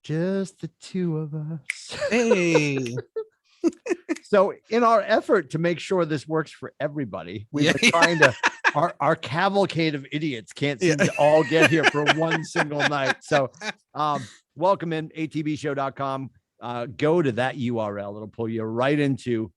Just the two of us. Hey. So in our effort to make sure this works for everybody, we've been trying to, our cavalcade of idiots can't seem to all get here for one single night. So welcome in atbshow.com. Go to that URL. It'll pull you right into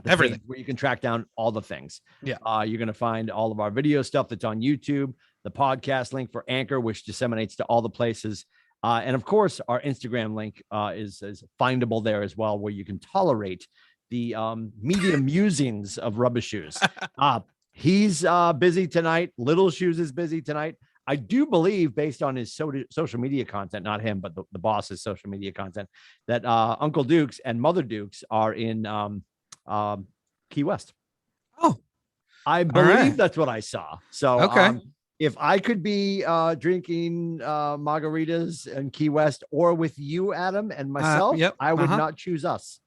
everything where you can track down all the things. Yeah. You're going to find all of our video stuff that's on YouTube, the podcast link for Anchor, which disseminates to all the places. And of course, our Instagram link is findable there as well, where you can tolerate the media musings of Rubbish Shoes. He's busy tonight. Little Shoes is busy tonight. I do believe, based on his social media content, not him, but the boss's social media content, that Uncle Dukes and Mother Dukes are in Key West. Oh, I believe that's what I saw. So okay. If I could be drinking margaritas in Key West or with you, Adam, and myself, I would not choose us.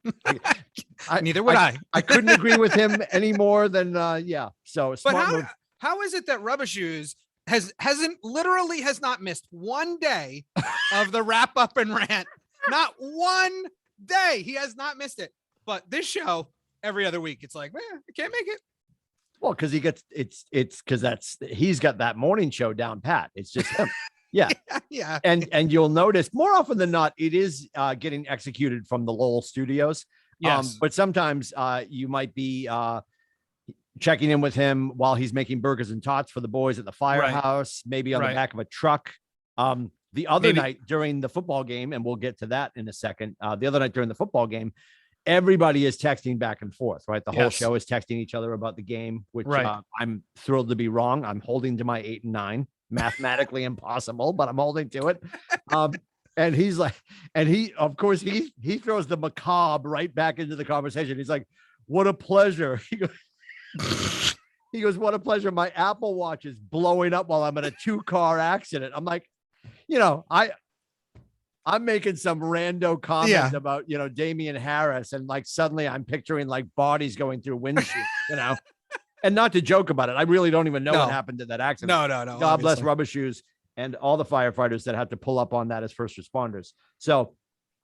Neither would I. I couldn't agree with him any more than So, but how is it that Rubbish Shoes has not missed one day of the wrap up and rant? Not one day. He has not missed it. But this show, every other week, it's like, man, I can't make it. Well, because it's because he's got that morning show down pat. It's just him. Yeah. Yeah. And you'll notice more often than not, it is getting executed from the Lowell studios. Yes. But sometimes you might be checking in with him while he's making burgers and tots for the boys at the firehouse, maybe on the back of a truck. The other night during the football game, and we'll get to that in a second. The other night during the football game, everybody is texting back and forth, right? The whole show is texting each other about the game, which I'm thrilled to be wrong. I'm holding to my 8 and 9, mathematically impossible, but I'm holding to it. And he's like, and he throws the macabre right back into the conversation. He's like, what a pleasure. He goes, what a pleasure. My Apple Watch is blowing up while I'm in a 2-car accident. I'm like, I'm making some rando comment about, Damian Harris. And like, suddenly I'm picturing like bodies going through windshield, and not to joke about it. I really don't even know what happened to that accident. No. God bless Rubbish Shoes and all the firefighters that had to pull up on that as first responders. So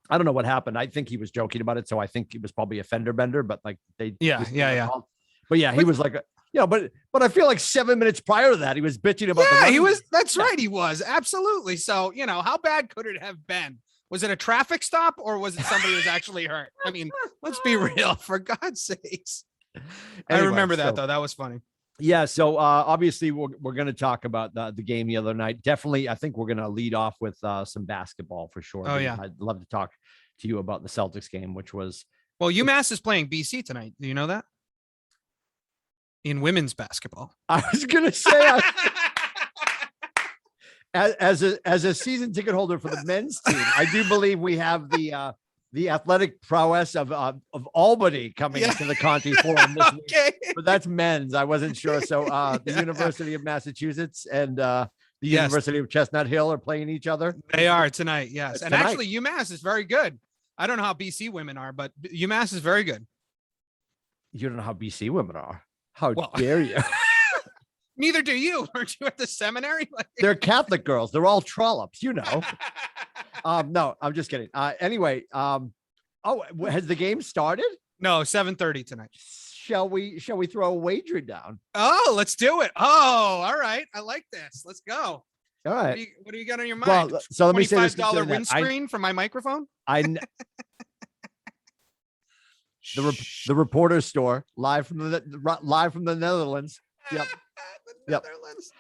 I don't know what happened. I think he was joking about it. So I think he was probably a fender bender, but like But he was like, but I feel like 7 minutes prior to that, he was bitching about he was. That's right. He was. Absolutely. So, how bad could it have been? Was it a traffic stop or was it somebody who was actually hurt? I mean, let's be real, for God's sakes. Anyway, I remember that though. That was funny. Yeah. So obviously we're going to talk about the game the other night. Definitely. I think we're going to lead off with some basketball for sure. Oh yeah. I'd love to talk to you about the Celtics game, which was. Well, UMass is playing BC tonight. Do you know that? In women's basketball. I was going to say, as a season ticket holder for the men's team, I do believe we have the athletic prowess of Albany coming into the Conti Forum this week. But that's men's. I wasn't sure. So the University of Massachusetts and the University of Chestnut Hill are playing each other. They are tonight. Yes. And actually UMass is very good. I don't know how BC women are, but UMass is very good. You don't know how BC women are. How dare you? Neither do you. Aren't you at the seminary? They're Catholic girls. They're all trollops, No, I'm just kidding. Anyway, has the game started? No, 7:30 tonight. Shall we throw a wager down? Oh, let's do it. Oh, all right. I like this. Let's go. All right. What do you got on your mind? Well, so let me say this. $25 windscreen for my microphone? The Reporter's Store, live from the Netherlands. Yep. Netherlands.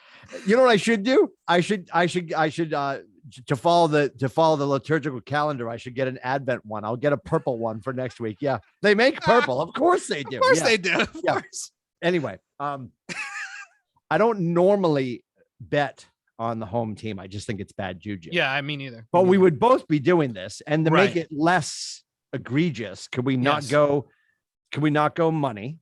You know what I should do? I should to follow the liturgical calendar. I should get an Advent one. I'll get a purple one for next week. Yeah, they make purple. Of course they do. Of course they do. Of course. Anyway, I don't normally bet on the home team. I just think it's bad juju. Yeah, I mean either. But we would both be doing this, and to make it less egregious, could we not go? Can we not go money?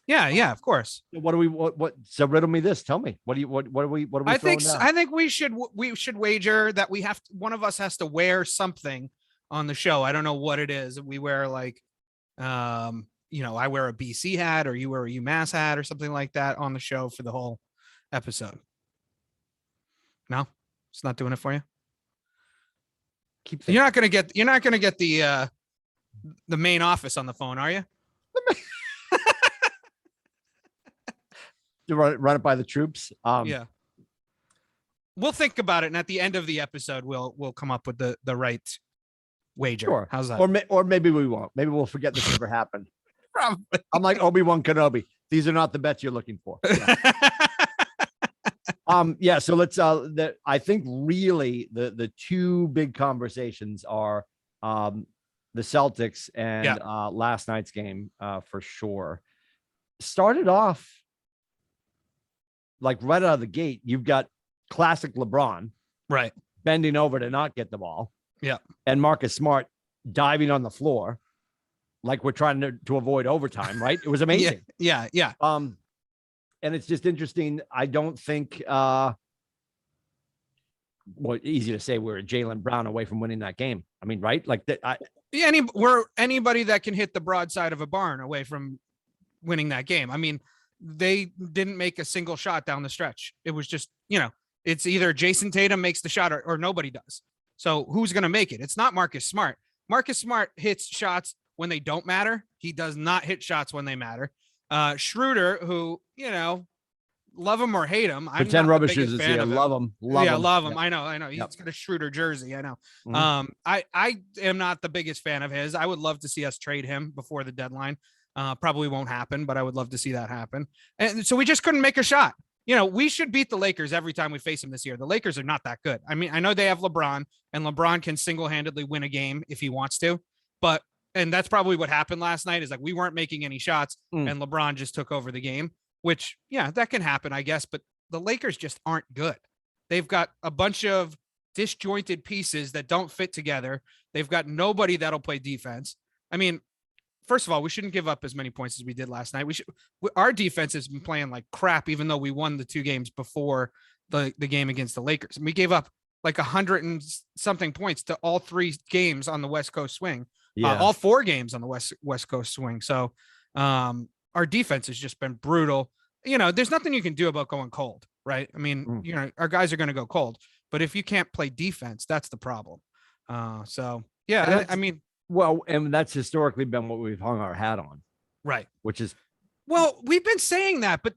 Yeah, of course. What do we? What? So riddle me this. Tell me. What are we? I think we should wager that one of us has to wear something on the show. I don't know what it is. We wear like, I wear a BC hat, or you wear a UMass hat, or something like that on the show for the whole episode. No, it's not doing it for you. keep thinking. You're not going to get the main office on the phone, are you? To run it by the troops. Yeah. We'll think about it, and at the end of the episode, we'll come up with the right wager. Sure. How's that? Or maybe we won't. Maybe we'll forget this ever happened. Probably. I'm like Obi-Wan Kenobi. These are not the bets you're looking for. Yeah. So let's. I think really the two big conversations are the Celtics and last night's game for sure. Started off like right out of the gate. You've got classic LeBron, right, bending over to not get the ball. Yeah, and Marcus Smart diving on the floor, like we're trying to avoid overtime. Right? It was amazing. Yeah. And it's just interesting. I don't think. Well, easy to say we're Jaylen Brown away from winning that game. I mean, right? Like that. We're anybody that can hit the broadside of a barn away from winning that game. I mean, they didn't make a single shot down the stretch. It was just, it's either Jason Tatum makes the shot or nobody does. So who's going to make it? It's not Marcus Smart. Marcus Smart hits shots when they don't matter. He does not hit shots when they matter. Schroeder, who, love him or hate him. Pretend rubber shoes is here. Love him. Love him. Yep. I know. He's got a Schroeder jersey. I know. Mhm. I am not the biggest fan of his. I would love to see us trade him before the deadline. Probably won't happen, but I would love to see that happen. And so we just couldn't make a shot. We should beat the Lakers every time we face them this year. The Lakers are not that good. I mean, I know they have LeBron, and LeBron can single-handedly win a game if he wants to, and that's probably what happened last night is like we weren't making any shots and LeBron just took over the game, which, yeah, that can happen, I guess. But the Lakers just aren't good. They've got a bunch of disjointed pieces that don't fit together. They've got nobody that'll play defense. I mean, first of all, we shouldn't give up as many points as we did last night. Our defense has been playing like crap, even though we won the two games before the game against the Lakers. And we gave up like 100 and something points to all three games on the West Coast swing. All four games on the West Coast swing. So our defense has just been brutal. There's nothing you can do about going cold, right? I mean, our guys are going to go cold, but if you can't play defense, that's the problem. So yeah, I mean, well, and that's historically been what we've hung our hat on. Right. Which is, well, we've been saying that, but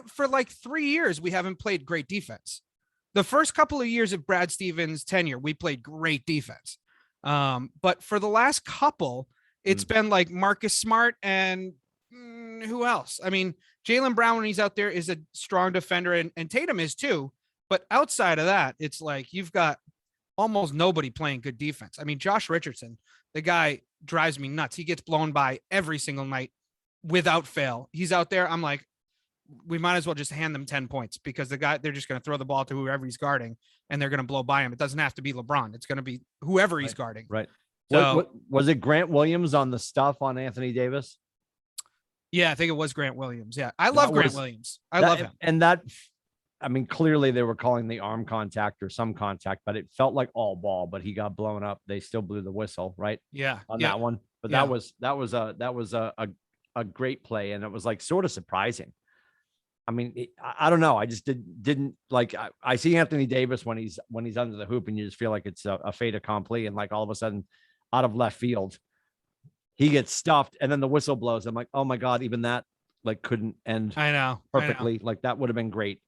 for like 3 years, we haven't played great defense. The first couple of years of Brad Stevens' tenure, we played great defense. But for the last couple, it's been like Marcus Smart and who else? I mean, Jaylen Brown, when he's out there, is a strong defender, and Tatum is too. But outside of that, it's like you've got almost nobody playing good defense. I mean, Josh Richardson, the guy drives me nuts. He gets blown by every single night without fail. He's out there. I'm like, we might as well just hand them 10 points because they're just going to throw the ball to whoever he's guarding and they're going to blow by him. It doesn't have to be LeBron. It's going to be whoever he's guarding. Right. So was it Grant Williams on the stuff on Anthony Davis? Yeah, I think it was Grant Williams. Yeah. I love Grant Williams. I love him. And that, I mean, clearly they were calling the arm contact or some contact, but it felt like all ball, but he got blown up. They still blew the whistle, right? Yeah. On that one. But that was a great play. And it was like sort of surprising. I mean, I don't know. I just didn't like, I see Anthony Davis when he's under the hoop and you just feel like it's a fait accompli. And like all of a sudden out of left field, he gets stuffed and then the whistle blows. I'm like, oh my God, even that like couldn't end perfectly. Like that would have been great.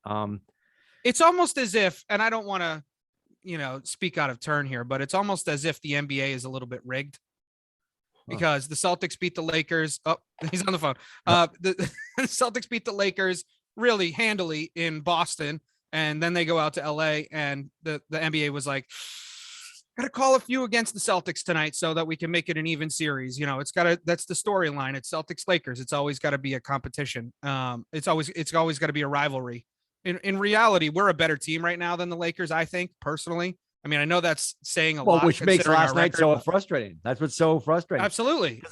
It's almost as if, and I don't want to, speak out of turn here, but it's almost as if the NBA is a little bit rigged because the Celtics beat the Lakers. Oh, he's on the phone. The Celtics beat the Lakers really handily in Boston. And then they go out to LA and the NBA was like, got to call a few against the Celtics tonight so that we can make it an even series. That's the storyline. It's Celtics Lakers. It's always got to be a competition. It's always got to be a rivalry. In reality, we're a better team right now than the Lakers, I think, personally. I mean, I know that's saying a lot. Which makes last night so frustrating. That's what's so frustrating. Absolutely.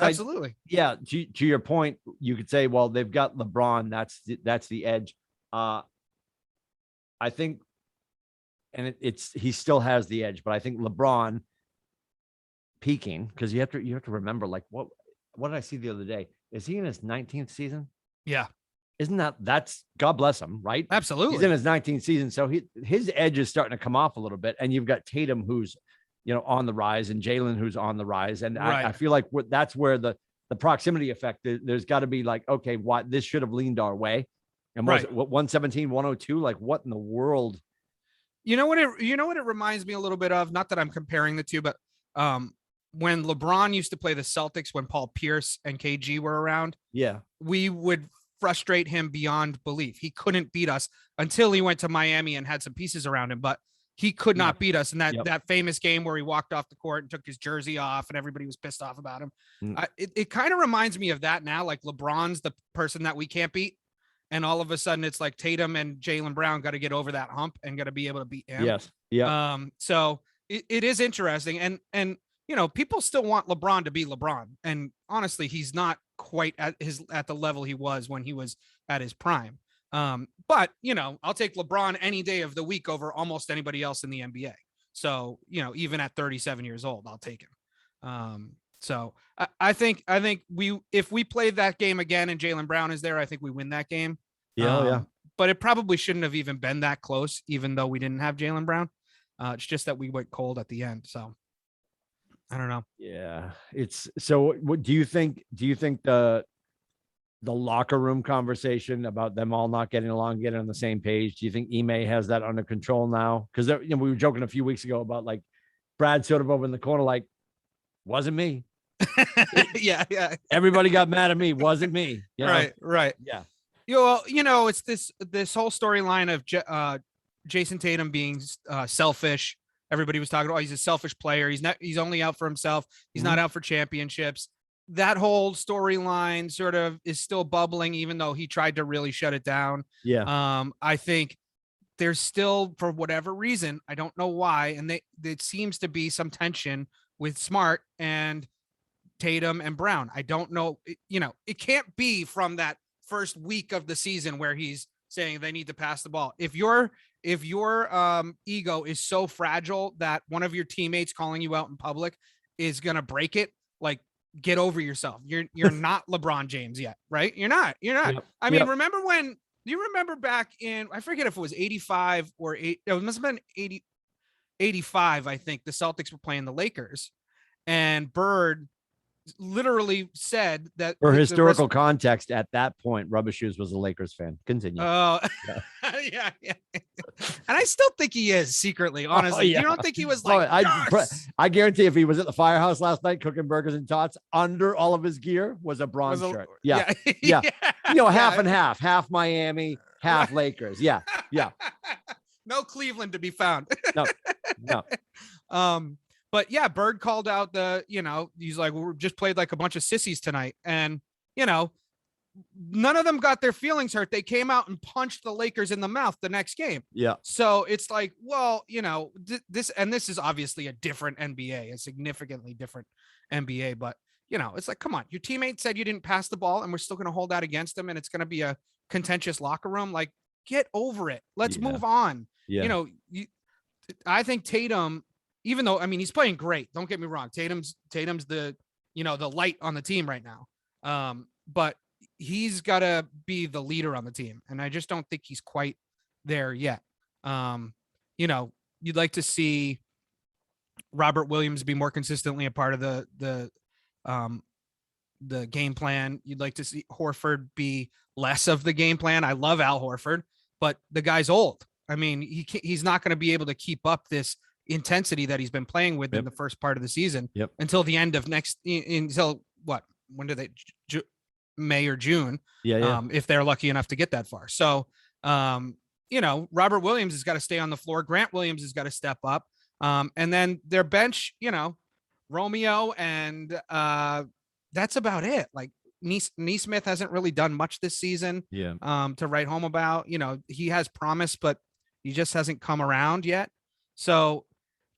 To your point, you could say, well, they've got LeBron. That's the edge. I think, and he still has the edge, but I think LeBron peaking, because you have to remember, like what did I see the other day? Is he in his 19th season? Yeah. Isn't that's God bless him, right? Absolutely. He's in his 19th season. So his edge is starting to come off a little bit. And you've got Tatum, who's on the rise, and Jalen, who's on the rise. And Right. I feel like that's where the proximity effect, there's got to be like, okay, what this should have leaned our way. And was it 117, 102? Like, what in the world? You know what it reminds me a little bit of, not that I'm comparing the two, but when LeBron used to play the Celtics, when Paul Pierce and KG were around, we would frustrate him beyond belief. He couldn't beat us until he went to Miami and had some pieces around him, but he could not beat us in that famous game where he walked off the court and took his jersey off and everybody was pissed off about him. It kind of reminds me of that now. Like, LeBron's the person that we can't beat. And all of a sudden it's like Tatum and Jaylen Brown got to get over that hump and got to be able to beat him. Yes. Yeah. So it is interesting. And, people still want LeBron to be LeBron. And honestly, he's not quite at the level he was when he was at his prime. But I'll take LeBron any day of the week over almost anybody else in the NBA. So, even at 37 years old, I'll take him. So I think if we played that game again and Jaylen Brown is there, I think we win that game. Yeah. But it probably shouldn't have even been that close, even though we didn't have Jaylen Brown. It's just that we went cold at the end. So I don't know. Yeah. What do you think? Do you think the locker room conversation about them all not getting along, getting on the same page, do you think Ime has that under control now? Because we were joking a few weeks ago about like Brad sort of over in the corner, like, wasn't me. Yeah. Everybody got mad at me. Wasn't me. Right. Yeah. It's this whole storyline of Jason Tatum being selfish. Everybody was talking about, he's a selfish player. He's only out for himself. He's not out for championships. That whole storyline sort of is still bubbling, even though he tried to really shut it down. Yeah. I think there's still, for whatever reason, I don't know why, and it seems to be some tension with Smart and Tatum and Brown. I don't know. It can't be from that first week of the season where he's saying they need to pass the ball. If your ego is so fragile that one of your teammates calling you out in public is going to break it, like, get over yourself. You're not LeBron James yet, right? You're not. Yep. I mean, do you remember back in, I forget if it was 85 or 8, it must have been 85, I think the Celtics were playing the Lakers, and Bird literally said that, for historical context, at that point, Rubber Shoes was a Lakers fan. Continue. Oh, yeah. And I still think he is secretly, honestly. You don't think he was like, I guarantee if he was at the firehouse last night cooking burgers and tots, under all of his gear was a bronze shirt. Yeah. Half and half Miami, half Lakers. Yeah. No Cleveland to be found. No. But yeah, Bird called out he's like, we just played like a bunch of sissies tonight. And, none of them got their feelings hurt. They came out and punched the Lakers in the mouth the next game. Yeah. So it's like, well, this is obviously a different NBA, a significantly different NBA, but it's like, come on, your teammate said you didn't pass the ball and we're still going to hold that against them. And it's going to be a contentious locker room. Like, get over it. Let's move on. Yeah. I think Tatum, even though, I mean, he's playing great. Don't get me wrong. Tatum's the, the light on the team right now. But he's got to be the leader on the team. And I just don't think he's quite there yet. You'd like to see Robert Williams be more consistently a part of the game plan. You'd like to see Horford be less of the game plan. I love Al Horford, but the guy's old. I mean, he's not going to be able to keep up this intensity that he's been playing with in the first part of the season until the end of until what? When do they? May or June? Yeah. If they're lucky enough to get that far. So, Robert Williams has got to stay on the floor. Grant Williams has got to step up. And then their bench, Romeo and that's about it. Like Neesmith hasn't really done much this season. Yeah. To write home about. He has promise, but he just hasn't come around yet. So,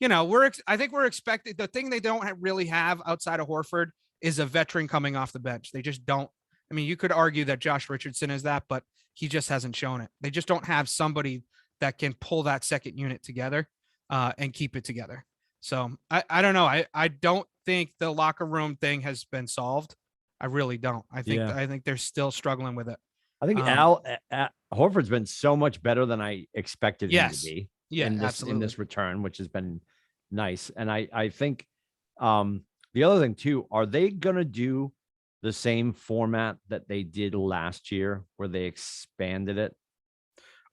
I think we're expecting, the thing they don't really have outside of Horford is a veteran coming off the bench. They just don't. I mean, you could argue that Josh Richardson is that, but he just hasn't shown it. They just don't have somebody that can pull that second unit together and keep it together. So I don't know. I don't think the locker room thing has been solved. I really don't. I think they're still struggling with it. I think Horford's been so much better than I expected him to be. Yeah, in this return, which has been Nice. And I think the other thing too, are they gonna do the same format that they did last year where they expanded it?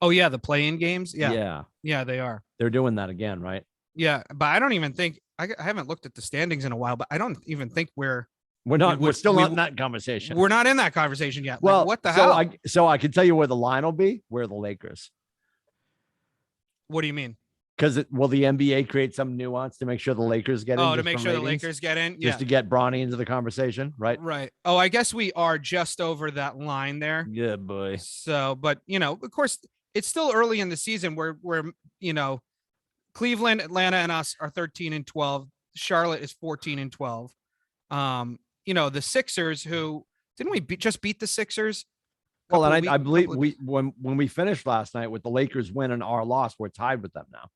Oh yeah, the play-in games. Yeah, Yeah. yeah, they are. They're doing that again, right? Yeah, but I don't even think I haven't looked at the standings in a while, but I don't even think We're still not in that conversation. We're not in that conversation yet. Well, like, what the hell? So I can tell you where the line will be. Where the Lakers. What do you mean? Because will the NBA create some nuance to make sure the Lakers get in? Oh, to make sure the Lakers get in, just to get Bronny into the conversation, right? Right. Oh, I guess we are just over that line there. Yeah, boy. So, but of course, it's still early in the season where Cleveland, Atlanta, and us are 13-12. Charlotte is 14-12. The Sixers, who didn't we just beat the Sixers? Well, and I believe when we finished last night with the Lakers win and our loss, we're tied with them now.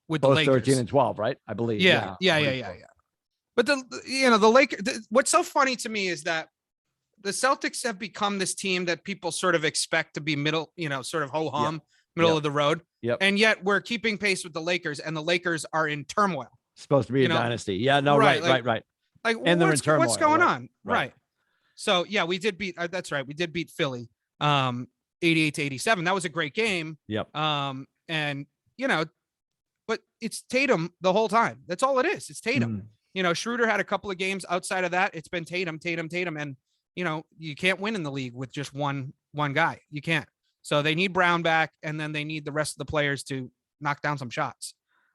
With the Lakers. 13-12, right? I believe. Yeah. But the Lakers. What's so funny to me is that the Celtics have become this team that people sort of expect to be middle, sort of ho hum, middle of the road. Yep. And yet we're keeping pace with the Lakers, and the Lakers are in turmoil. Supposed to be a dynasty. Yeah. No. Right. Like, and they're in turmoil. What's going on? Right. So yeah, we did beat. That's right. We did beat Philly, 88-87. That was a great game. Yep. And but it's Tatum the whole time. That's all it is. It's Tatum. Schroeder had a couple of games outside of that. It's been Tatum. And, you can't win in the league with just one guy. You can't. So they need Brown back, and then they need the rest of the players to knock down some shots.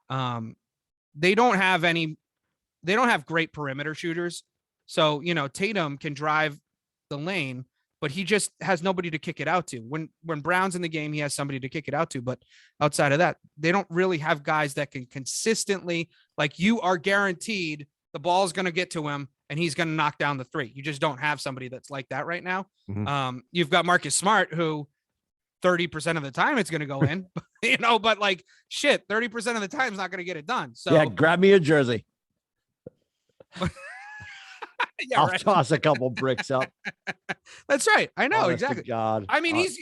They don't have great perimeter shooters. So, Tatum can drive the lane, but he just has nobody to kick it out to. When Brown's in the game, he has somebody to kick it out to. But outside of that, they don't really have guys that can consistently, like, you are guaranteed the ball is going to get to him and he's going to knock down the three. You just don't have somebody that's like that right now. Mm-hmm. You've got Marcus Smart, who 30% of the time it's going to go in, but like, shit, 30% of the time is not going to get it done. So yeah, grab me a jersey. Yeah, I'll toss a couple bricks up. That's right. I know. Honest exactly. God. I mean, he's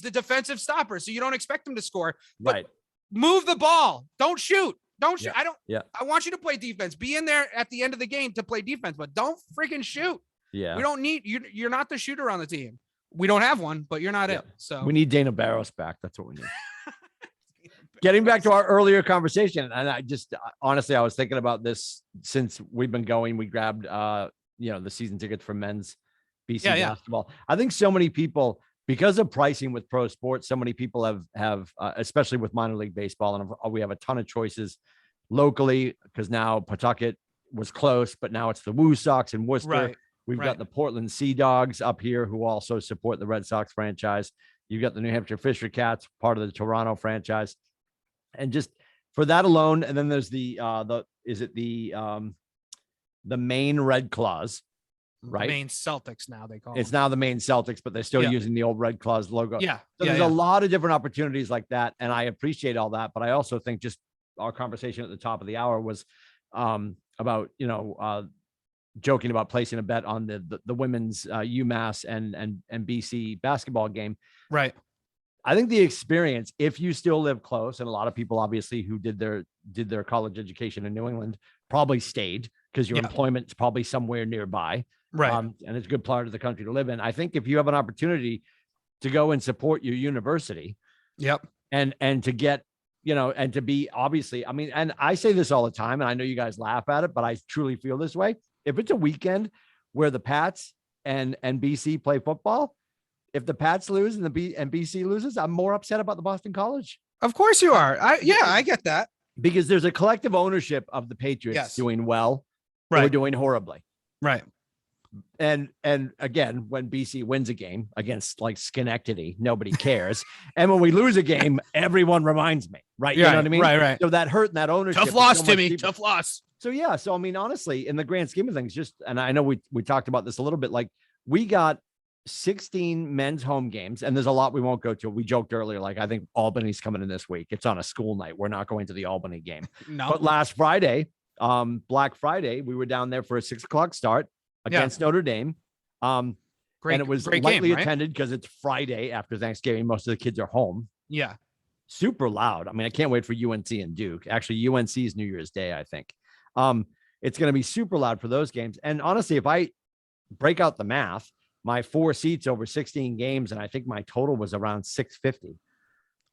the defensive stopper, so you don't expect him to score. But right. Move the ball. Don't shoot. Don't shoot. Yeah. I want you to play defense. Be in there at the end of the game to play defense, but don't freaking shoot. Yeah. We don't need you. You're not the shooter on the team. We don't have one, but you're not it. So we need Dana Barros back. That's what we need. Getting back to our earlier conversation, and I just honestly, I was thinking about this since we've been going. We grabbed, the season tickets for men's BC basketball. I think so many people, because of pricing with pro sports, so many people have especially with minor league baseball, and we have a ton of choices locally because now Pawtucket was close, but now it's the Woo Sox in Worcester. Right. We've got the Portland Sea Dogs up here who also support the Red Sox franchise. You've got the New Hampshire Fisher Cats, part of the Toronto franchise. And just for that alone, and then there's the Maine Red Claws, right? Maine Celtics now they call it's now the Maine Celtics, but they're still using the old Red Claws logo. Yeah. So there's a lot of different opportunities like that, and I appreciate all that. But I also think just our conversation at the top of the hour was about joking about placing a bet on the women's UMass and BC basketball game. Right. I think the experience, if you still live close, and a lot of people obviously who did their college education in New England probably stayed because your employment's probably somewhere nearby. Right. And it's a good part of the country to live in. I think if you have an opportunity to go and support your university. Yep. And to get, and to be obviously, I mean, and I say this all the time, and I know you guys laugh at it, but I truly feel this way. If it's a weekend where the Pats and BC play football, if the Pats lose and BC loses, I'm more upset about the Boston College. Of course you are. I get that. Because there's a collective ownership of the Patriots doing well or doing horribly. Right. And again, when BC wins a game against like Schenectady, nobody cares. And when we lose a game, everyone reminds me, right? You know what I mean? Right. So that hurt and that ownership. Tough loss, Timmy. Tough loss. So yeah. So I mean, honestly, in the grand scheme of things, and I know we talked about this a little bit, like we got 16 men's home games, and there's a lot we won't go to. We joked earlier, like I think Albany's coming in this week. It's on a school night. We're not going to the Albany game. No. But last Friday, Black Friday, we were down there for a 6:00 start against Notre Dame. And it was lightly attended because it's Friday after Thanksgiving. Most of the kids are home. Yeah. super loud. I mean, I can't wait for UNC and Duke. Actually, UNC is New Year's Day, I think. It's going to be super loud for those games. And honestly, if I break out the math, my 4 seats over 16 games, and I think my total was around $650.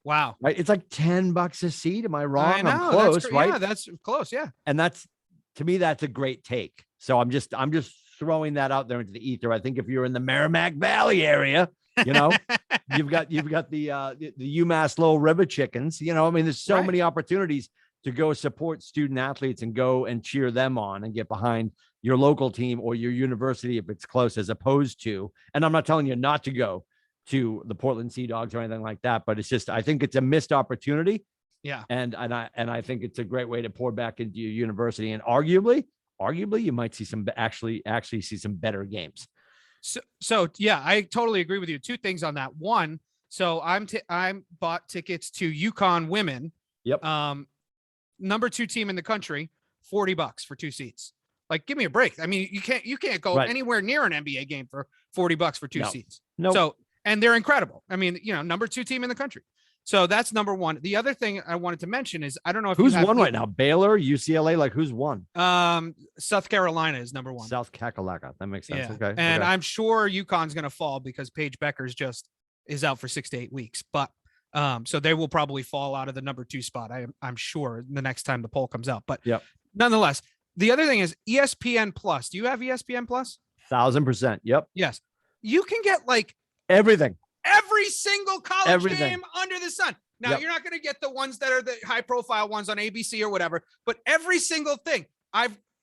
Wow. Right. It's like $10 a seat. Am I wrong? I know. I'm close, right? Yeah, that's close. Yeah. And to me, that's a great take. So I'm just throwing that out there into the ether. I think if you're in the Merrimack Valley area, you've got the UMass Lowell River Chickens. I mean, there's so many opportunities to go support student athletes and go and cheer them on and get behind your local team or your university if it's close, as opposed to, and I'm not telling you not to go to the Portland Sea Dogs or anything like that, but it's just, I think it's a missed opportunity. Yeah. And I think it's a great way to pour back into your university, and arguably you might see some actually see some better games. So yeah, I totally agree with you. 2 things on that. One, so I'm bought tickets to UConn women. Yep. Number 2 team in the country, $40 for 2 seats. Like, give me a break. I mean, you can't go anywhere near an NBA game for $40 for 2 seats. No. So, and they're incredible. I mean, number 2 team in the country. So that's number 1. The other thing I wanted to mention is, I don't know if who's won right now. Baylor, UCLA, like who's won? South Carolina is number 1. South Kakalaka. That makes sense. Yeah. Okay. And okay. I'm sure UConn's going to fall because Paige Beckers just is out for 6 to 8 weeks. But so they will probably fall out of the number 2 spot. I'm sure the next time the poll comes out. But nonetheless, the other thing is ESPN Plus. Do you have ESPN Plus? 1,000%. Yep. Yes. You can get like everything. Every single college game under the sun. Now, you're not going to get the ones that are the high profile ones on ABC or whatever, but every single thing.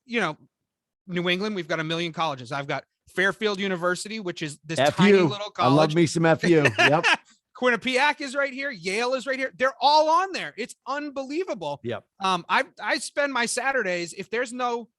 New England, we've got a million colleges. I've got Fairfield University, which is this tiny little college. I love me some FU. Yep. Quinnipiac is right here. Yale is right here. They're all on there. It's unbelievable. Yep. I spend my Saturdays, if there's no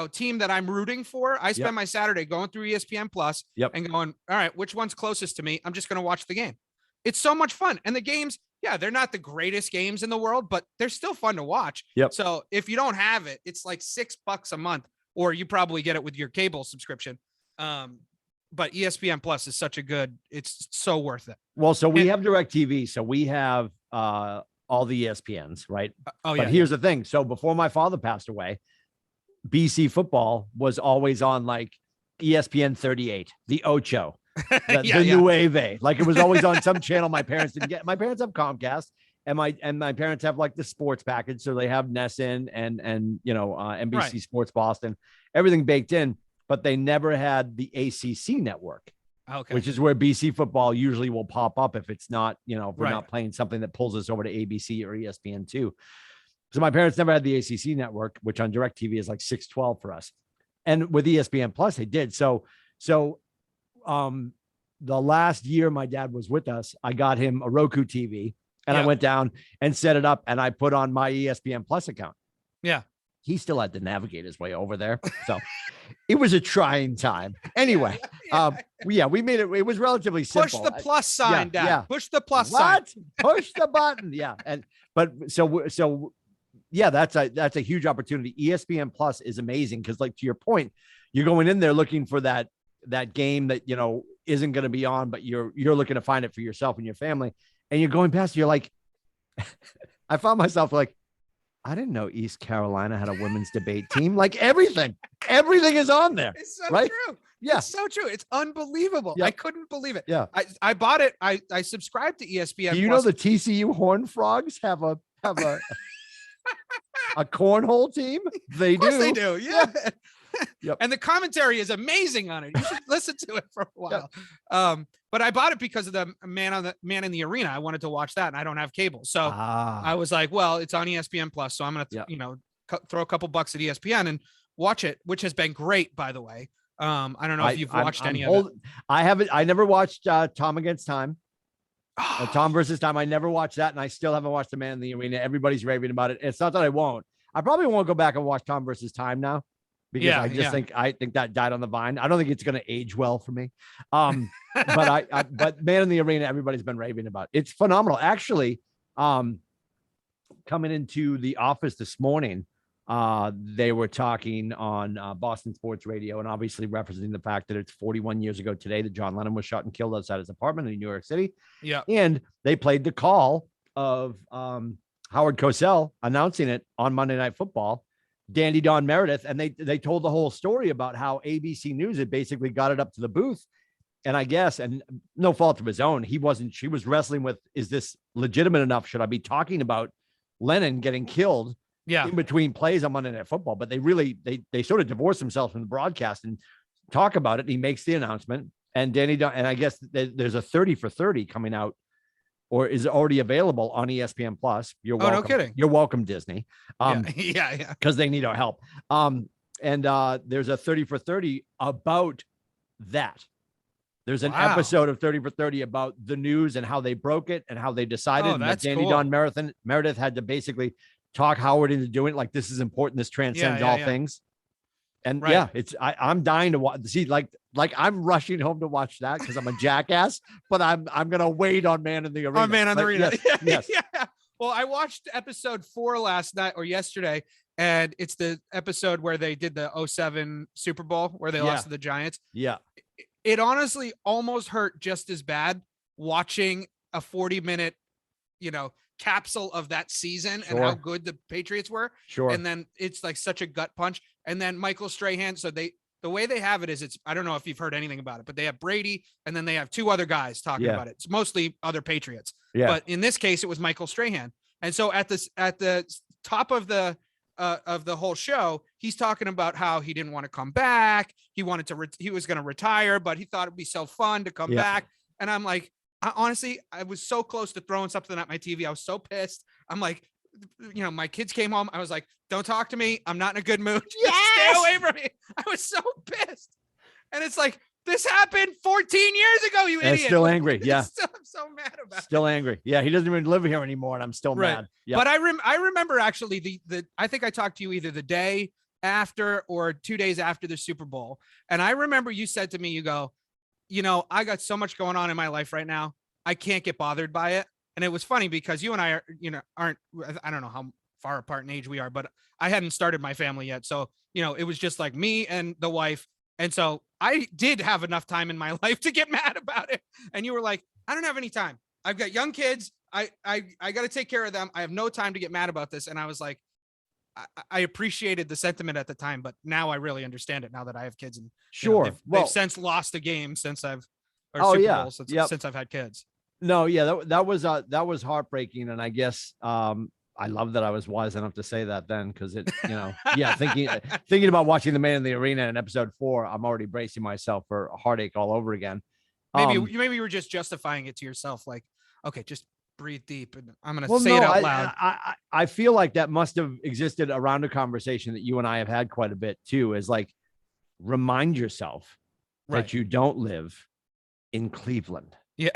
team that I'm rooting for, I spend my Saturday going through ESPN Plus and going, all right, which one's closest to me? I'm just going to watch the game. It's so much fun. And the games, they're not the greatest games in the world, but they're still fun to watch. Yep. So if you don't have it, it's like $6 a month, or you probably get it with your cable subscription. But ESPN Plus is it's so worth it. Well, so we have DirecTV. So we have all the ESPNs, right? But here's the thing. So before my father passed away, BC football was always on like ESPN 38, the Ocho, the Nueve. Like, it was always on some channel my parents didn't get. My parents have Comcast, and my parents have like the sports package. So they have NESN and NBC Sports Boston, everything baked in, but they never had the ACC network. Okay. Which is where BC football usually will pop up if it's not, if we're not playing something that pulls us over to ABC or ESPN2. So my parents never had the ACC network, which on DirecTV is like 612 for us. And with ESPN Plus, they did. So the last year my dad was with us, I got him a Roku TV, and I went down and set it up, and I put on my ESPN Plus account. Yeah. He still had to navigate his way over there. So it was a trying time. Anyway, we made it. It was relatively simple. Push the plus sign down. Yeah. Push the plus sign. Push the button. Yeah. That's a huge opportunity. ESPN Plus is amazing because, like, to your point, you're going in there looking for that game that isn't going to be on, but you're looking to find it for yourself and your family, and you're going past. You're like, I found myself like, I didn't know East Carolina had a women's debate team. Like, everything is on there. It's so right? true. Yeah. It's so true. It's unbelievable. Yep. I couldn't believe it. Yeah. I bought it. I subscribed to ESPN. Do you know the TCU Horned Frogs have a a cornhole team? They do. They do. Yeah. Yep. And the commentary is amazing on it. You should listen to it for a while. But I bought it because of the man in the arena. I wanted to watch that, and I don't have cable. So I was like, well, it's on ESPN Plus. So I'm going to, throw a couple bucks at ESPN and watch it, which has been great, by the way. I don't know if you've watched any of it. I haven't. I never watched Tom Against Time. Tom versus Time. I never watched that, and I still haven't watched The Man in the Arena. Everybody's raving about it. It's not that I won't. I probably won't go back and watch Tom versus Time now, because I think that died on the vine. I don't think it's going to age well for me. But Man in the Arena, everybody's been raving about. It's phenomenal. Actually, coming into the office this morning, they were talking on Boston Sports Radio, and obviously referencing the fact that it's 41 years ago today that John Lennon was shot and killed outside his apartment in New York City. Yeah. And they played the call of Howard Cosell announcing it on Monday Night Football, Dandy Don Meredith, and they told the whole story about how ABC News had basically got it up to the booth. And I guess, and no fault of his own, she was wrestling with, is this legitimate enough? Should I be talking about Lennon getting killed in between plays on Monday Night Football? But they sort of divorced themselves from the broadcast and talk about it. And he makes the announcement, and and I guess there's a 30 for 30 coming out, or is already available on ESPN Plus. You're welcome. Oh, no kidding. You're welcome, Disney. Yeah. Because they need our help. And there's a 30 for 30 about that. There's an episode of 30 for 30 about the news and how they broke it and how they decided. And that Dandy Don Meredith had to basically talk Howard into doing it. Like, this is important. This transcends all things. And I'm dying to watch. See, like I'm rushing home to watch that because I'm a jackass. But I'm gonna wait on Man in the Arena. On Man in the Arena. Yes. Yeah. Well, I watched episode 4 last night or yesterday, and it's the episode where they did the 07 Super Bowl where they lost to the Giants. Yeah. It honestly almost hurt just as bad watching a 40-minute, capsule of that season and how good the Patriots were. Sure. And then it's like such a gut punch. And then Michael Strahan. So the way they have it is I don't know if you've heard anything about it, but they have Brady and then they have 2 other guys talking about it. It's mostly other Patriots. Yeah. But in this case, it was Michael Strahan. And so at the top of the whole show, he's talking about how he didn't want to come back. He wanted to, he was going to retire, but he thought it'd be so fun to come back. And I'm like, honestly, I was so close to throwing something at my TV. I was so pissed. I'm like, my kids came home. I was like, don't talk to me. I'm not in a good mood. Stay away from me. I was so pissed. And it's like, this happened 14 years ago, you idiot. Still angry. Yeah. I'm so mad about it. Still angry. Yeah. He doesn't even live here anymore. And I'm still mad. Yeah. But I remember actually I think I talked to you either the day after or 2 days after the Super Bowl. And I remember you said to me, you go, I got so much going on in my life right now. I can't get bothered by it. And it was funny because you and I are, aren't, I don't know how far apart in age we are, but I hadn't started my family yet. So, it was just like me and the wife. And so I did have enough time in my life to get mad about it. And you were like, I don't have any time. I've got young kids. I got to take care of them. I have no time to get mad about this. And I was like, I appreciated the sentiment at the time, but now I really understand it now that I have kids. And they've since lost a game since since I've had kids. No, yeah, that was heartbreaking. And I guess I love that I was wise enough to say that then, because it, thinking about watching the Man in the Arena in episode 4, I'm already bracing myself for a heartache all over again. Maybe you were just justifying it to yourself, like, okay, just breathe deep, and I'm going to say it out loud. I feel like that must have existed around a conversation that you and I have had quite a bit too, is like, remind yourself that you don't live in Cleveland. Yeah.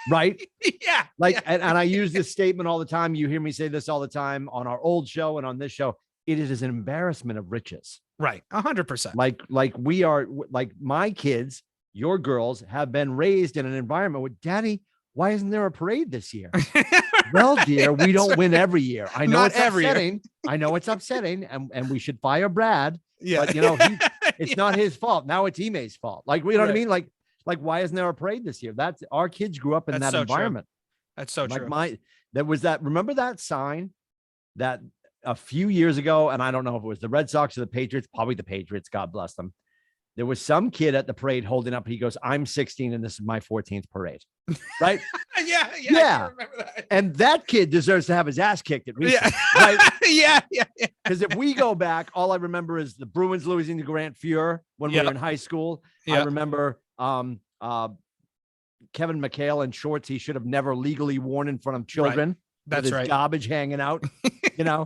Right. Yeah. And I use this statement all the time. You hear me say this all the time on our old show and on this show. It is an embarrassment of riches. Right. 100%. Like we are, like my kids, your girls have been raised in an environment with, Daddy, why isn't there a parade this year? Well, dear, we don't win every year. I know it's upsetting. I know it's upsetting, and we should fire Brad. Yeah. But it's not his fault. Now it's Ime's fault. Like, you know what I mean? Like, why isn't there a parade this year? That's our kids grew up in that environment. True. That's so true. Remember that sign that a few years ago, and I don't know if it was the Red Sox or the Patriots, probably the Patriots, God bless them. There was some kid at the parade holding up. He goes, I'm 16 and this is my 14th parade. Right? Yeah. I remember that. And that kid deserves to have his ass kicked at recess. Yeah. Right? Yeah. Because if we go back, all I remember is the Bruins losing to Grant Fuhr when we were in high school. I remember Kevin McHale in shorts he should have never legally worn in front of children. Right. That's with his right. garbage hanging out, and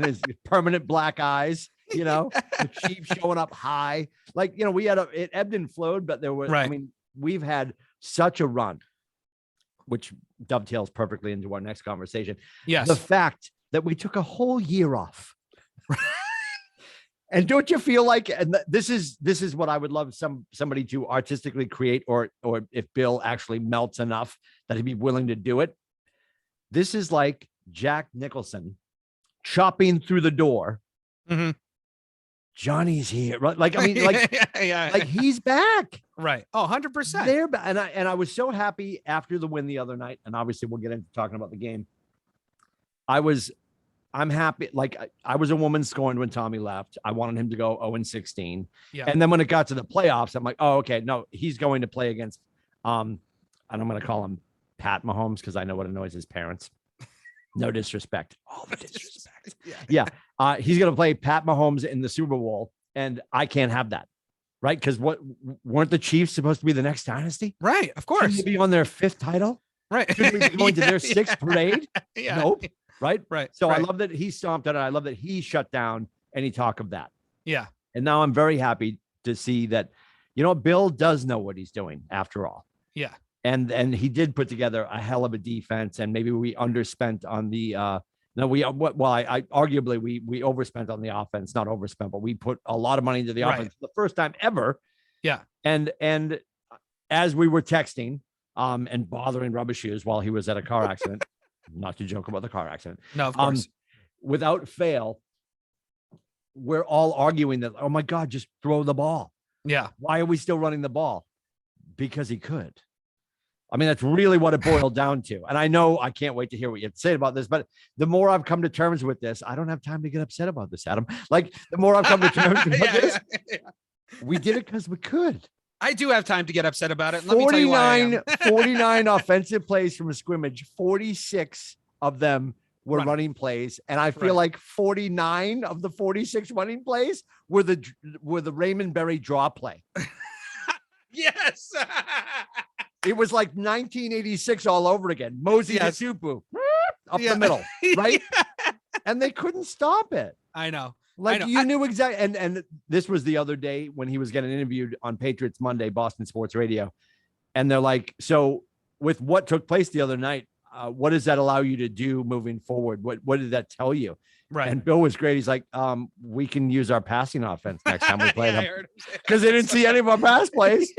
his permanent black eyes, the sheep showing up high. Like, we had it ebbed and flowed, but there was, I mean, we've had such a run, which dovetails perfectly into our next conversation. Yes. The fact that we took a whole year off. And don't you feel like, and this is what I would love somebody to artistically create, or if Bill actually melts enough that he'd be willing to do it. This is like Jack Nicholson chopping through the door. Mm-hmm. Johnny's here. Right? Like, I mean, like he's back. Right. Oh, 100%. And I was so happy after the win the other night. And obviously we'll get into talking about the game. I'm happy. Like I was a woman scorned when Tommy left. I wanted him to go 0-16. Yeah. And then when it got to the playoffs, I'm like, oh, okay, no, he's going to play against, and I'm going to call him Pat Mahomes because I know what annoys his parents. No disrespect. All the disrespect. Yeah. He's going to play Pat Mahomes in the Super Bowl, and I can't have that. Right? Because weren't the Chiefs supposed to be the next dynasty? Right. Of course. Shouldn't they be on their 5th title? Right. Should we be going to their 6th parade? Yeah. Nope. Right. So right. I love that he stomped on it. I love that he shut down any talk of that. Yeah. And now I'm very happy to see that, Bill does know what he's doing after all. Yeah. And he did put together a hell of a defense, and maybe we underspent on the I arguably we overspent on the offense, not overspent, but we put a lot of money into the offense for the first time ever. Yeah. And as we were texting and bothering Rubbish Shoes while he was at a car accident, not to joke about the car accident. No, of course. Without fail, we're all arguing that, oh my God, just throw the ball. Yeah. Why are we still running the ball? Because he could. I mean, that's really what it boiled down to. And I know I can't wait to hear what you have to say about this, but the more I've come to terms with this, I don't have time to get upset about this, Adam. Like the more I've come to terms with this, we did it because we could. I do have time to get upset about it. Let me tell you why I am. 49 offensive plays from a scrimmage, 46 of them were running plays. And I feel like 49 of the 46 running plays were the Raymond Berry draw play. Yes. It was like 1986 all over again. Mosey Supu up the middle, right? And they couldn't stop it. I know. Like you knew exactly. And this was the other day when he was getting interviewed on Patriots Monday, Boston Sports Radio. And they're like, so with what took place the other night, what does that allow you to do moving forward? What did that tell you? Right. And Bill was great. He's like, we can use our passing offense next time we play them. Because they didn't see any of our pass plays.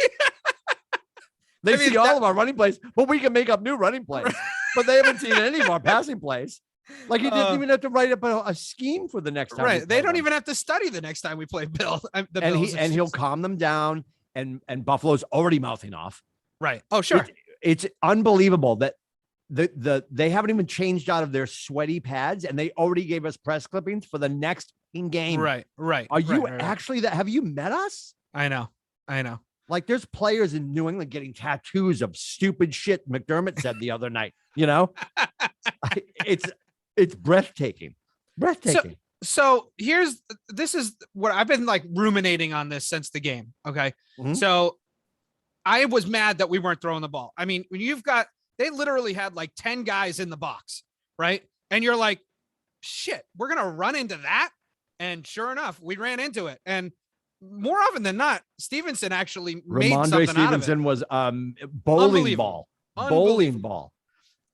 They see all of our running plays, but we can make up new running plays. But they haven't seen any of our passing plays. Like he didn't even have to write up a scheme for the next time. Right. They don't even have to study the next time we play Bill. And he'll calm them down. And Buffalo's already mouthing off. Right. Oh, sure. It's unbelievable that they haven't even changed out of their sweaty pads, and they already gave us press clippings for the next game. Right. Are you actually that? Have you met us? I know. Like there's players in New England getting tattoos of stupid shit McDermott said the other night, it's breathtaking. So this is what I've been like ruminating on this since the game. Okay. Mm-hmm. So I was mad that we weren't throwing the ball. I mean, when they literally had like 10 guys in the box, right? And you're like, shit, we're going to run into that. And sure enough, we ran into it. And more often than not, Stevenson actually made something Stevenson out of it. Was bowling ball.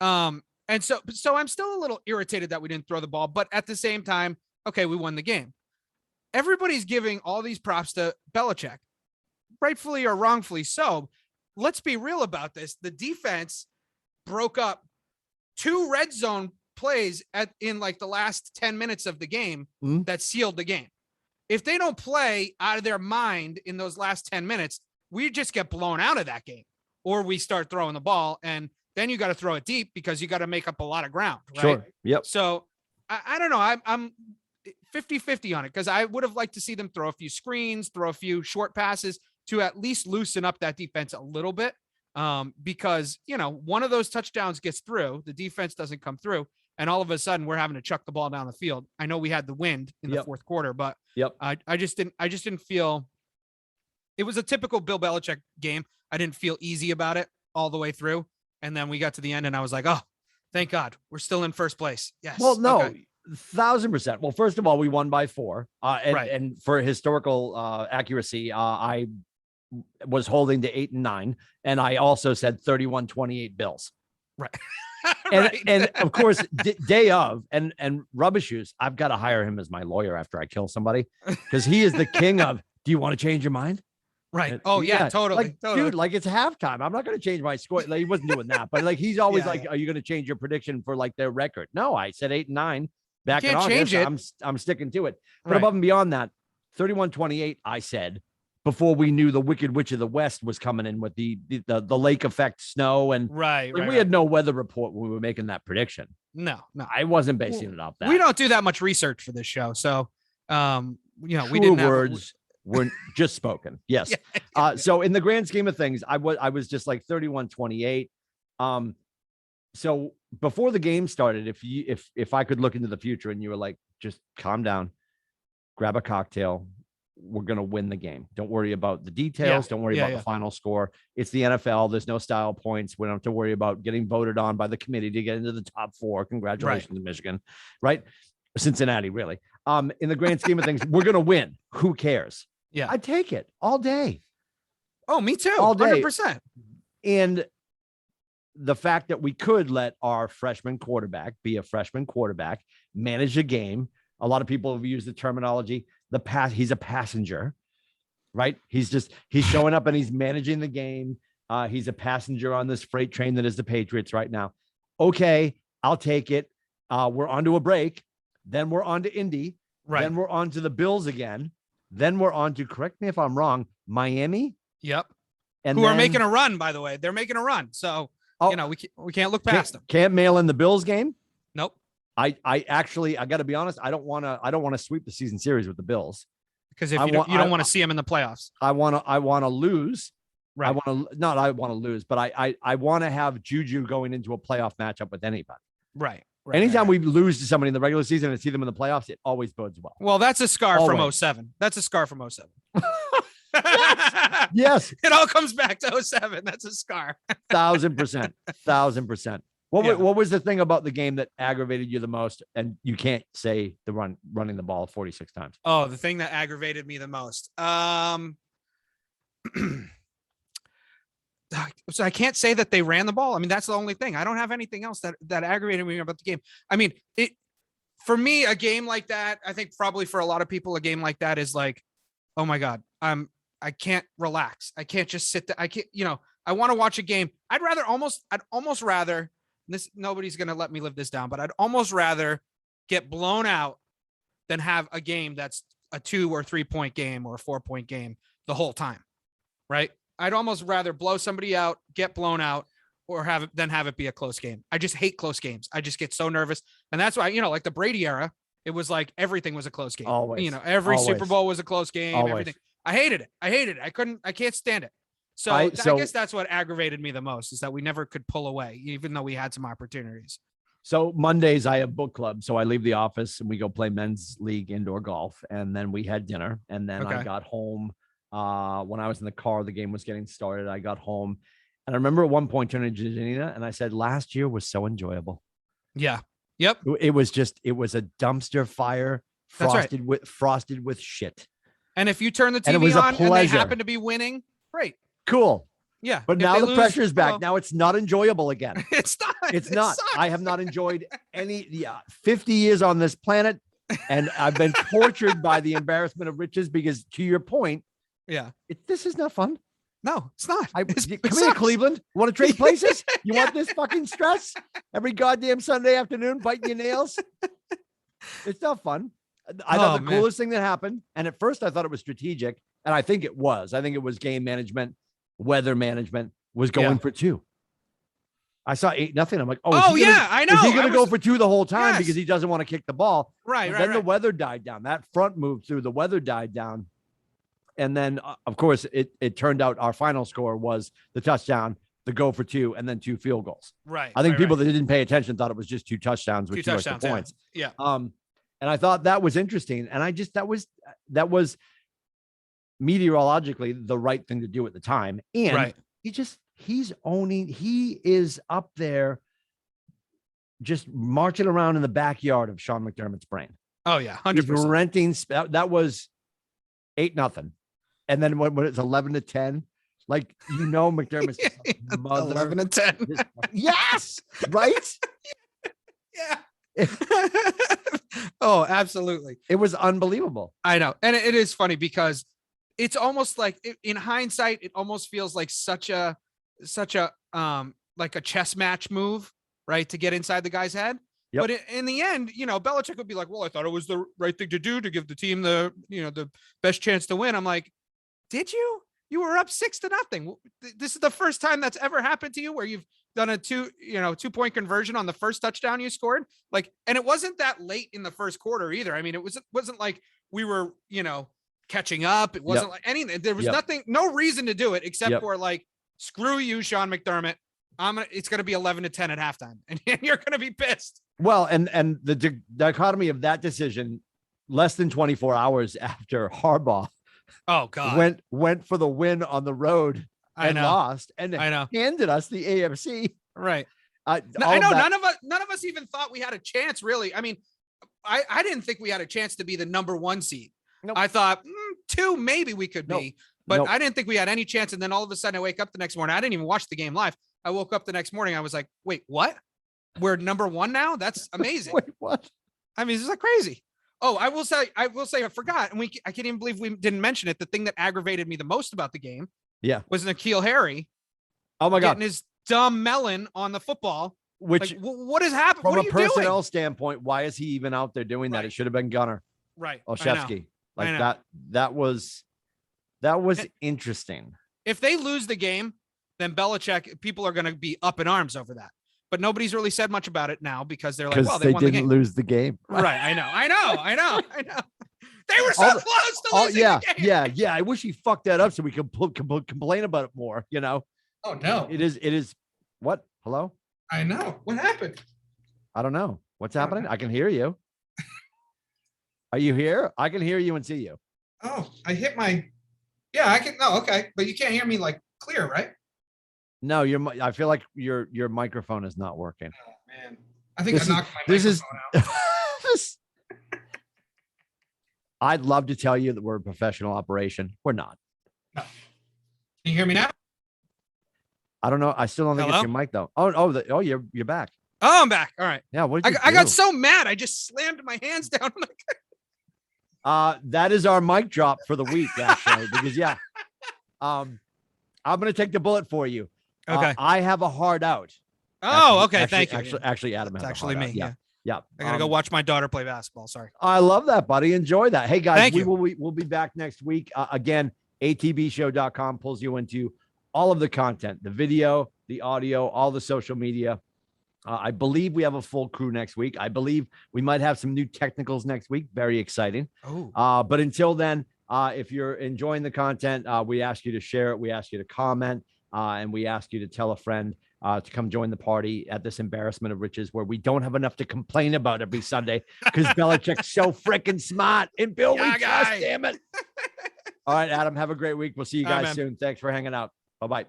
And so I'm still a little irritated that we didn't throw the ball, but at the same time, okay, we won the game. Everybody's giving all these props to Belichick, rightfully or wrongfully so. Let's be real about this. The defense broke up 2 red zone plays in like the last 10 minutes of the game that sealed the game. If they don't play out of their mind in those last 10 minutes, we just get blown out of that game, or we start throwing the ball, and then you got to throw it deep because you got to make up a lot of ground. Right? Sure. Yep. So I don't know. I'm 50-50 on it because I would have liked to see them throw a few screens, throw a few short passes to at least loosen up that defense a little bit. Because, one of those touchdowns gets through, the defense doesn't come through, and all of a sudden we're having to chuck the ball down the field. I know we had the wind in the fourth quarter, but I just didn't feel it was a typical Bill Belichick game. I didn't feel easy about it all the way through. And then we got to the end and I was like, oh, thank God we're still in first place. Yes. Well, no, okay. 1,000%. Well, first of all, we won by 4. And for historical accuracy, I was holding to 8 and 9. And I also said 31-28 Bills. Right. And of course, day of and Rubbish Shoes, I've got to hire him as my lawyer after I kill somebody because he is the king of, do you want to change your mind? Right. Oh yeah, totally. Dude, like it's halftime. I'm not going to change my score. Like, he wasn't doing that, but like, he's always are you going to change your prediction for like their record? No, I said 8 and 9 back in August. I'm sticking to it. But above and beyond that, 31-28, I said, before we knew the Wicked Witch of the West was coming in with the lake effect snow. And we had no weather report when we were making that prediction. No. I wasn't basing it off that. We don't do that much research for this show. So, we Truer didn't words were just spoken. Yes. Yeah. So in the grand scheme of things, I was just like 31-28. So before the game started, if I could look into the future and you were like, just calm down, grab a cocktail, we're going to win the game. Don't worry about the details. Don't worry about the final score. It's the NFL. There's no style points. We don't have to worry about getting voted on by the committee to get into the top 4. Congratulations to Michigan, right? Cincinnati, really. In the grand scheme of things, we're going to win. Who cares? Yeah. I'd take it all day. Oh, me too. All day. 100%. And the fact that we could let our freshman quarterback be a freshman quarterback, manage a game. A lot of people have used the terminology, he's a passenger, right? He's showing up and he's managing the game. He's a passenger on this freight train that is the Patriots right now. Okay, I'll take it. We're on to a break. Then we're on to Indy. Right. Then we're on to the Bills again. Then we're on to, correct me if I'm wrong, Miami. Yep. And who are making a run, by the way. They're making a run. So, we can't look past them. Can't mail in the Bills game. Nope. I got to be honest. I don't want to sweep the season series with the Bills because if you don't want to see them in the playoffs. I want to lose. Right. I want to lose, but I want to have Juju going into a playoff matchup with anybody. Right. Anytime we lose to somebody in the regular season and see them in the playoffs, it always bodes well. Well, that's a scar from 07. That's a scar from 07. Yes. It all comes back to 07. That's a scar. 1,000%. What was the thing about the game that aggravated you the most? And you can't say the running the ball 46 times. Oh, the thing that aggravated me the most. So I can't say that they ran the ball. I mean, that's the only thing. I don't have anything else that aggravated me about the game. I mean, for me, a game like that, I think probably for a lot of people, a game like that is like, oh my God, I can't relax. I can't just sit there. I can't, I want to watch a game. I'd almost rather this, nobody's going to let me live this down, but I'd almost rather get blown out than have a game that's a 2 or 3 point game or a 4 point game the whole time. Right. I'd almost rather blow somebody out, get blown out, or have it be a close game. I just hate close games. I just get so nervous. And that's why, like the Brady era, it was like everything was a close game. Always. Every Super Bowl was a close game. Always. Everything. I hated it. I can't stand it. So I guess that's what aggravated me the most is that we never could pull away, even though we had some opportunities. So Mondays I have book club. So I leave the office and we go play men's league indoor golf. And then we had dinner. And then I got home. When I was in the car, the game was getting started. I got home and I remember at one point turning to Janina and I said, last year was so enjoyable. Yeah. Yep. It was a dumpster fire frosted with shit. And if you turn the TV on and they happen to be winning, great. Cool. Yeah. But now the pressure is back. Now it's not enjoyable again. It's not. It's not. I have not enjoyed 50 years on this planet. And I've been tortured by the embarrassment of riches because to your point, this is not fun. No, it's not. Come here, Cleveland. Want to trade places? You want this fucking stress every goddamn Sunday afternoon, biting your nails? It's not fun. I thought the coolest thing that happened, and at first I thought it was strategic, and I think it was. I think it was game management, weather management, was going for 2. I saw 8-0. I'm like, I know. Is he going to go for 2 the whole time because he doesn't want to kick the ball? Right. Then the weather died down. That front moved through. The weather died down. And then, of course, it turned out our final score was the touchdown, the go for 2, and then 2 field goals. Right. I think people that didn't pay attention thought it was just 2 touchdowns with 2 extra points. Yeah. And I thought that was interesting. And I just, that was meteorologically the right thing to do at the time. And he is up there just marching around in the backyard of Sean McDermott's brain. Oh yeah. 100%. He's renting. That was 8-0. And then when it's 11-10, like, McDermott's mother. 11-10. Yes. Right. Yeah. Oh, absolutely. It was unbelievable. I know. And it is funny because it's almost like in hindsight, it almost feels like such a like a chess match move, right? To get inside the guy's head. Yep. But in the end, Belichick would be like, well, I thought it was the right thing to do to give the team the best chance to win. I'm like, did you? You were up 6-0. This is the first time that's ever happened to you where you've done a 2-point conversion on the first touchdown you scored. Like, and it wasn't that late in the first quarter either. I mean, it wasn't like we were, catching up. It wasn't like anything. There was no reason to do it except for like, screw you, Sean McDermott. It's going to be 11-10 at halftime and you're going to be pissed. Well, and the dichotomy of that decision, less than 24 hours after Harbaugh went for the win on the road and lost and handed us the AFC. Right. I know none of us even thought we had a chance, really. I mean, I didn't think we had a chance to be the number 1 seed. Nope. I thought 2, maybe we could be, but I didn't think we had any chance. And then all of a sudden I wake up the next morning. I didn't even watch the game live. I woke up the next morning. I was like, wait, what? We're number 1 now? That's amazing. Wait, what? I mean, this is like crazy. Oh, I will say, I forgot. And I can't even believe we didn't mention it. The thing that aggravated me the most about the game was N'Keal Harry. Oh my God. Getting his dumb melon on the football. Which, what has happened? From what a personnel standpoint, why is he even out there doing that? It should have been Gunnar. Right. Olszewski. Like that was interesting. If they lose the game, then Belichick, people are going to be up in arms over that. But nobody's really said much about it now because they're like, well, they won the game. Lose the game. Right. I know. They were so close to losing the game. Yeah. I wish he fucked that up so we could complain about it more, Oh, no. It is. What? Hello? I know. What happened? I don't know. What's happening? I can hear you. Are you here? I can hear you and see you. Oh, I hit my. Yeah, I can. No, okay. But you can't hear me like clear, right? No, I feel like your microphone is not working. Oh, man. I think I knocked my microphone out. I'd love to tell you that we're a professional operation. We're not. No. Can you hear me now? I don't know. I still don't think it's your mic though. Oh, you're back. Oh, I'm back. All right. Yeah. I got so mad. I just slammed my hands down. That is our mic drop for the week, actually, because I'm going to take the bullet for you. Okay. I have a hard out. Oh, okay. Thank you. Actually, Adam has actually me. Yeah. I gotta go watch my daughter play basketball. Sorry. I love that, buddy. Enjoy that. Hey guys, Thank you. We'll be back next week. Again, atbshow.com pulls you into all of the content, the video, the audio, all the social media. I believe we have a full crew next week. I believe we might have some new technicals next week. Very exciting. Oh. But until then, if you're enjoying the content, we ask you to share it. We ask you to comment, and we ask you to tell a friend to come join the party at this embarrassment of riches where we don't have enough to complain about every Sunday because Belichick's so freaking smart. And Bill, we trust, damn it. All right, Adam, have a great week. We'll see you guys soon. Thanks for hanging out. Bye-bye.